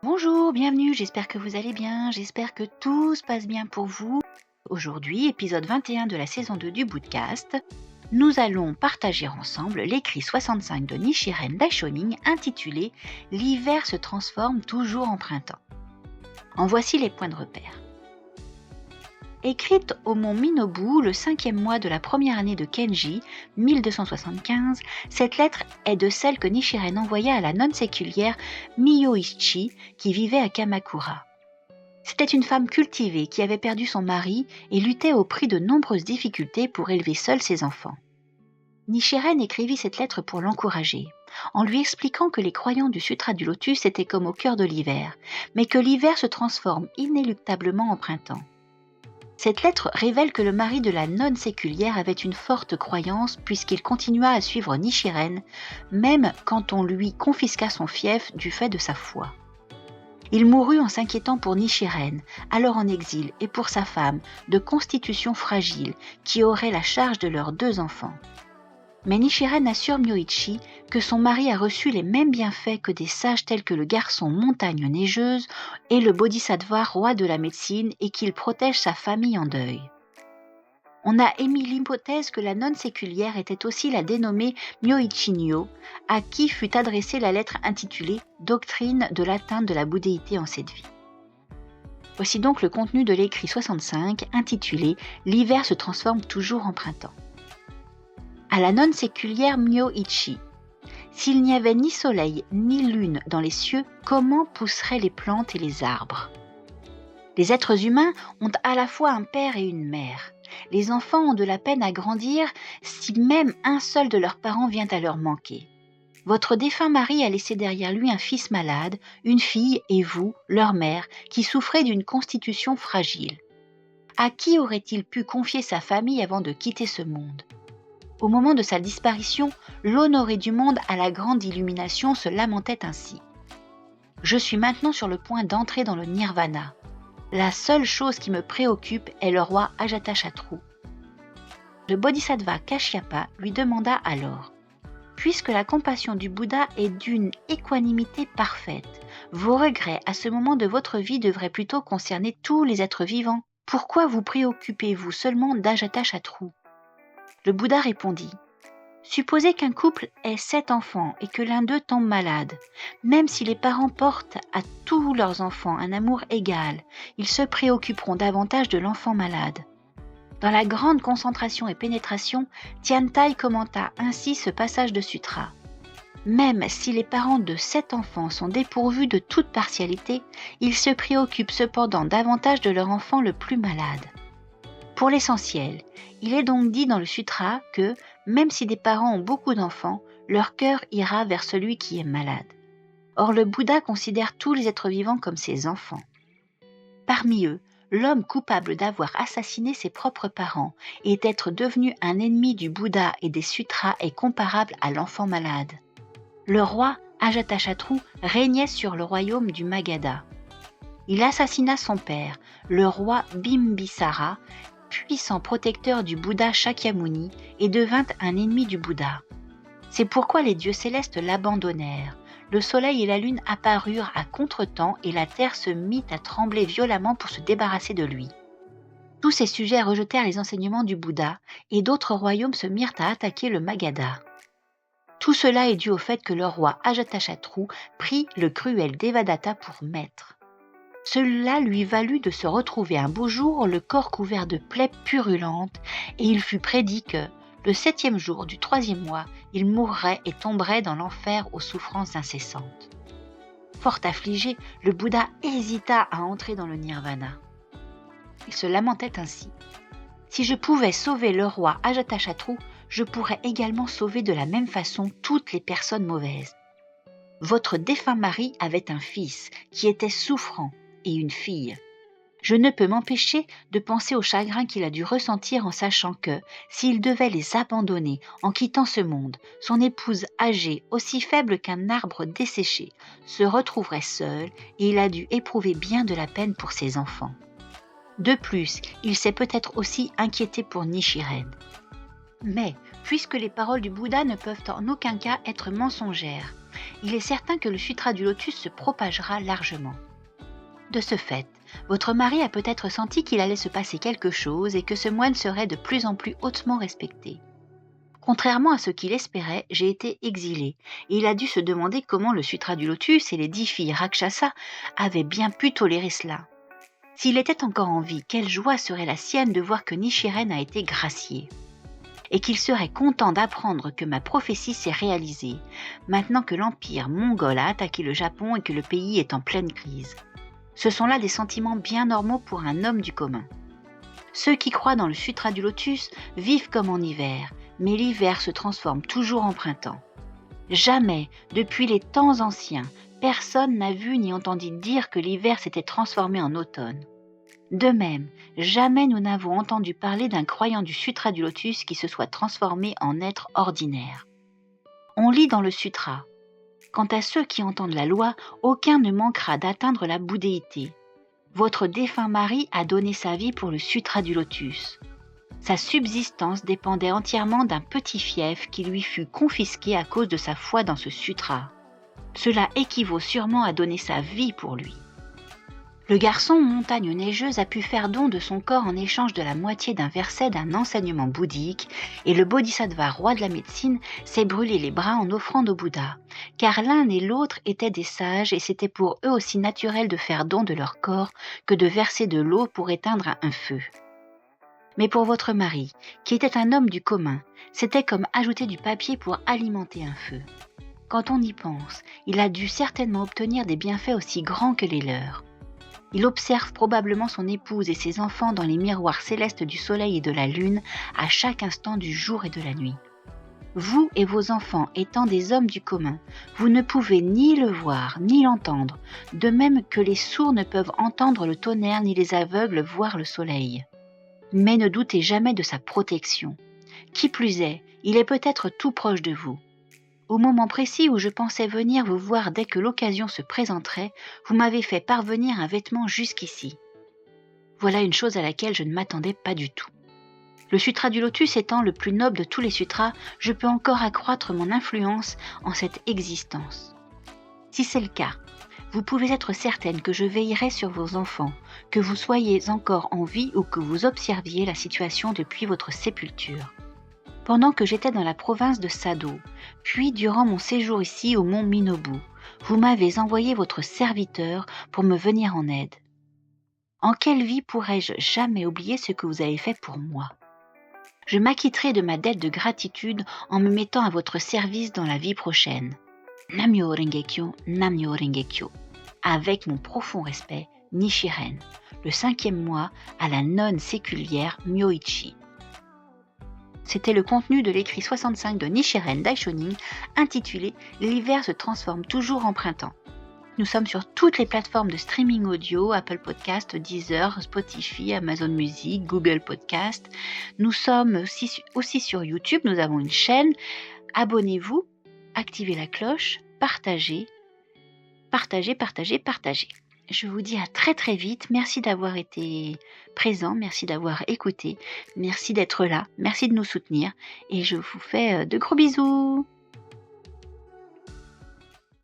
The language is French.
Bonjour, bienvenue, j'espère que vous allez bien, j'espère que tout se passe bien pour vous. Aujourd'hui, épisode 21 de la saison 2 du Bootcast, nous allons partager ensemble l'écrit 65 de Nichiren Daishonin intitulé « L'hiver se transforme toujours en printemps ». En voici les points de repère. Écrite au mont Minobu le 5e mois de la première année de Kenji, 1275, cette lettre est de celle que Nichiren envoya à la nonne séculière Miyoichi qui vivait à Kamakura. C'était une femme cultivée qui avait perdu son mari et luttait au prix de nombreuses difficultés pour élever seule ses enfants. Nichiren écrivit cette lettre pour l'encourager, en lui expliquant que les croyants du Sutra du Lotus étaient comme au cœur de l'hiver, mais que l'hiver se transforme inéluctablement en printemps. Cette lettre révèle que le mari de la nonne séculière avait une forte croyance puisqu'il continua à suivre Nichiren, même quand on lui confisqua son fief du fait de sa foi. Il mourut en s'inquiétant pour Nichiren, alors en exil, et pour sa femme, de constitution fragile, qui aurait la charge de leurs 2 enfants. Mais Nichiren assure Myoichi que son mari a reçu les mêmes bienfaits que des sages tels que le garçon montagne neigeuse et le bodhisattva roi de la médecine et qu'il protège sa famille en deuil. On a émis l'hypothèse que la nonne séculière était aussi la dénommée Myoichi-nyo, à qui fut adressée la lettre intitulée « Doctrine de l'atteinte de la bouddhéité en cette vie ». Voici donc le contenu de l'écrit 65 intitulé « L'hiver se transforme toujours en printemps ». À la nonne séculière Myoichi. S'il n'y avait ni soleil ni lune dans les cieux, comment pousseraient les plantes et les arbres ? Les êtres humains ont à la fois un père et une mère. Les enfants ont de la peine à grandir si même un seul de leurs parents vient à leur manquer. Votre défunt mari a laissé derrière lui un fils malade, une fille et vous, leur mère, qui souffrez d'une constitution fragile. À qui aurait-il pu confier sa famille avant de quitter ce monde ? Au moment de sa disparition, l'honoré du monde à la grande illumination se lamentait ainsi. « Je suis maintenant sur le point d'entrer dans le nirvana. La seule chose qui me préoccupe est le roi Ajatashatru. » Le bodhisattva Kashyapa lui demanda alors « Puisque la compassion du Bouddha est d'une équanimité parfaite, vos regrets à ce moment de votre vie devraient plutôt concerner tous les êtres vivants. Pourquoi vous préoccupez-vous seulement d'Ajatashatru ?» Le Bouddha répondit « Supposez qu'un couple ait 7 enfants et que l'un d'eux tombe malade. Même si les parents portent à tous leurs enfants un amour égal, ils se préoccuperont davantage de l'enfant malade. » Dans la grande concentration et pénétration, Tiantai commenta ainsi ce passage de sutra. « Même si les parents de 7 enfants sont dépourvus de toute partialité, ils se préoccupent cependant davantage de leur enfant le plus malade. » Pour l'essentiel, il est donc dit dans le sutra que, même si des parents ont beaucoup d'enfants, leur cœur ira vers celui qui est malade. Or, le Bouddha considère tous les êtres vivants comme ses enfants. Parmi eux, l'homme coupable d'avoir assassiné ses propres parents et d'être devenu un ennemi du Bouddha et des sutras est comparable à l'enfant malade. Le roi Ajatashatru régnait sur le royaume du Magadha. Il assassina son père, le roi Bimbisara, puissant protecteur du Bouddha Shakyamuni, et devint un ennemi du Bouddha. C'est pourquoi les dieux célestes l'abandonnèrent. Le soleil et la lune apparurent à contretemps et la terre se mit à trembler violemment pour se débarrasser de lui. Tous ces sujets rejetèrent les enseignements du Bouddha et d'autres royaumes se mirent à attaquer le Magadha. Tout cela est dû au fait que le roi Ajatashatru prit le cruel Devadatta pour maître. Cela lui valut de se retrouver un beau jour le corps couvert de plaies purulentes et il fut prédit que, le 7e jour du 3e mois, il mourrait et tomberait dans l'enfer aux souffrances incessantes. Fort affligé, le Bouddha hésita à entrer dans le nirvana. Il se lamentait ainsi. « Si je pouvais sauver le roi Ajatashatru, je pourrais également sauver de la même façon toutes les personnes mauvaises. Votre défunt mari avait un fils qui était souffrant et une fille. Je ne peux m'empêcher de penser au chagrin qu'il a dû ressentir en sachant que, s'il devait les abandonner en quittant ce monde, son épouse âgée, aussi faible qu'un arbre desséché, se retrouverait seule et il a dû éprouver bien de la peine pour ses enfants. De plus, il s'est peut-être aussi inquiété pour Nichiren. Mais, puisque les paroles du Bouddha ne peuvent en aucun cas être mensongères, il est certain que le Sutra du lotus se propagera largement. De ce fait, votre mari a peut-être senti qu'il allait se passer quelque chose et que ce moine serait de plus en plus hautement respecté. Contrairement à ce qu'il espérait, j'ai été exilée, et il a dû se demander comment le Sutra du lotus et les 10 filles Rakshasa avaient bien pu tolérer cela. S'il était encore en vie, quelle joie serait la sienne de voir que Nichiren a été gracié. Et qu'il serait content d'apprendre que ma prophétie s'est réalisée, maintenant que l'empire mongol a attaqué le Japon et que le pays est en pleine crise. Ce sont là des sentiments bien normaux pour un homme du commun. Ceux qui croient dans le Sutra du lotus vivent comme en hiver, mais l'hiver se transforme toujours en printemps. Jamais, depuis les temps anciens, personne n'a vu ni entendu dire que l'hiver s'était transformé en automne. De même, jamais nous n'avons entendu parler d'un croyant du Sutra du lotus qui se soit transformé en être ordinaire. On lit dans le Sutra: quant à ceux qui entendent la loi, aucun ne manquera d'atteindre la bouddhéité. Votre défunt mari a donné sa vie pour le Sutra du lotus. Sa subsistance dépendait entièrement d'un petit fief qui lui fut confisqué à cause de sa foi dans ce sutra. Cela équivaut sûrement à donner sa vie pour lui. Le garçon montagne neigeuse a pu faire don de son corps en échange de la moitié d'un verset d'un enseignement bouddhique, et le bodhisattva roi de la médecine s'est brûlé les bras en offrande au Bouddha, car l'un et l'autre étaient des sages et c'était pour eux aussi naturel de faire don de leur corps que de verser de l'eau pour éteindre un feu. Mais pour votre mari, qui était un homme du commun, c'était comme ajouter du papier pour alimenter un feu. Quand on y pense, il a dû certainement obtenir des bienfaits aussi grands que les leurs. Il observe probablement son épouse et ses enfants dans les miroirs célestes du soleil et de la lune à chaque instant du jour et de la nuit. Vous et vos enfants étant des hommes du commun, vous ne pouvez ni le voir ni l'entendre, de même que les sourds ne peuvent entendre le tonnerre ni les aveugles voir le soleil. Mais ne doutez jamais de sa protection. Qui plus est, il est peut-être tout proche de vous. Au moment précis où je pensais venir vous voir dès que l'occasion se présenterait, vous m'avez fait parvenir un vêtement jusqu'ici. Voilà une chose à laquelle je ne m'attendais pas du tout. Le Sutra du lotus étant le plus noble de tous les sutras, je peux encore accroître mon influence en cette existence. Si c'est le cas, vous pouvez être certaine que je veillerai sur vos enfants, que vous soyez encore en vie ou que vous observiez la situation depuis votre sépulture. Pendant que j'étais dans la province de Sado, puis durant mon séjour ici au mont Minobu, vous m'avez envoyé votre serviteur pour me venir en aide. En quelle vie pourrais-je jamais oublier ce que vous avez fait pour moi ? Je m'acquitterai de ma dette de gratitude en me mettant à votre service dans la vie prochaine. Namyo Rengekyo, Namyo Rengekyo. Avec mon profond respect, Nichiren, le 5e mois à la nonne séculière Myoichi. C'était le contenu de l'écrit 65 de Nichiren Daishonin, intitulé « L'hiver se transforme toujours en printemps ». Nous sommes sur toutes les plateformes de streaming audio, Apple Podcast, Deezer, Spotify, Amazon Music, Google Podcast. Nous sommes aussi sur YouTube, nous avons une chaîne. Abonnez-vous, activez la cloche, partagez. Je vous dis à très très vite. Merci d'avoir été présent, merci d'avoir écouté, merci d'être là, merci de nous soutenir et je vous fais de gros bisous.